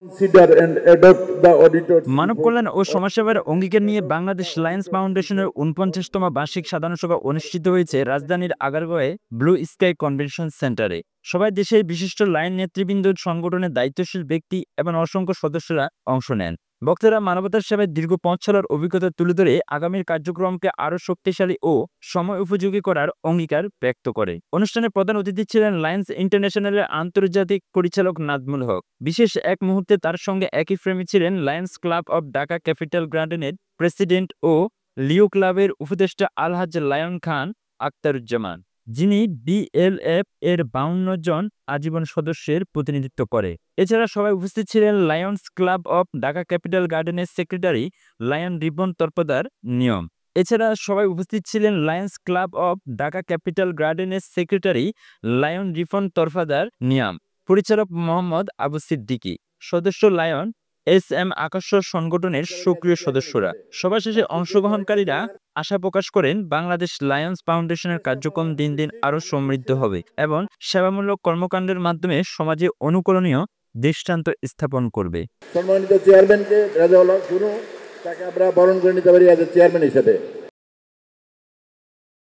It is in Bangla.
consider and adopt the auditors মানব কল্যাণ ও সমাজসেবার অঙ্গীকার নিয়ে বাংলাদেশ লায়ন্স ফাউন্ডেশনের ৪৯তম বার্ষিক সাধারণ সভা অনুষ্ঠিত হয়েছে রাজধানীর আগারগাঁওয়ে ব্লু স্কাই কনভেনশন সেন্টারে। সবাই দেশের বিশিষ্ট লায়ন নেতৃবৃন্দ, সংগঠনের দায়িত্বশীল ব্যক্তি এবং অসংখ্য সদস্যরা অংশ নেন। বক্তারা মানবতার সেবায় দীর্ঘ ৫ সালের অভিজ্ঞতা তুলে ধরে আগামীর কার্যক্রমকে আরও শক্তিশালী ও সময় উপযোগী করার অঙ্গীকার ব্যক্ত করে। অনুষ্ঠানে প্রধান অতিথি ছিলেন লায়ন্স ইন্টারন্যাশনালের আন্তর্জাতিক পরিচালক নাজমুল হক। বিশেষ এক মুহূর্তে তার সঙ্গে একই ফ্রেমে ছিলেন Lions club of Dhaka capital গার্ডেনের প্রেসিডেন্ট ও লিও ক্লাবের উপদেষ্টা আলহাজ লায়ন খান আখতারুজ্জামান, যিনি বিএলএফ এর ৫২ জন আজীবন সদস্যের প্রতিনিধিত্ব করে। এছাড়া সবাই উপস্থিত ছিলেন Lions club of Dhaka capital গার্ডেনের সেক্রেটারি লায়ন রিবন তরফদার নিয়ম। এছাড়া সবাই উপস্থিত ছিলেন Lions club of Dhaka capital গার্ডেনের সেক্রেটারি লায়ন রিফন তরফদার নিয়াম, পরিচালক মোহাম্মদ আবু সিদ্দিকী, সদস্য লায়ন এস এম আকাশ সংগঠনের সক্রিয় সদস্যরা। সভা শেষে অংশগ্রহণকারীরা আশা প্রকাশ করেন বাংলাদেশ লায়ন্স ফাউন্ডেশনের কার্যক্রম দিন দিন আরও সমৃদ্ধ হবে এবং সেবামূলক কর্মকাণ্ডের মাধ্যমে সমাজে অনুকরণীয় দৃষ্টান্ত স্থাপন করবে। সম্মানিত চেয়ারম্যানকে রাজাউল হক শুনু, তাকে আমরা বরণ করে নিতে পারি চেয়ারম্যান হিসেবে।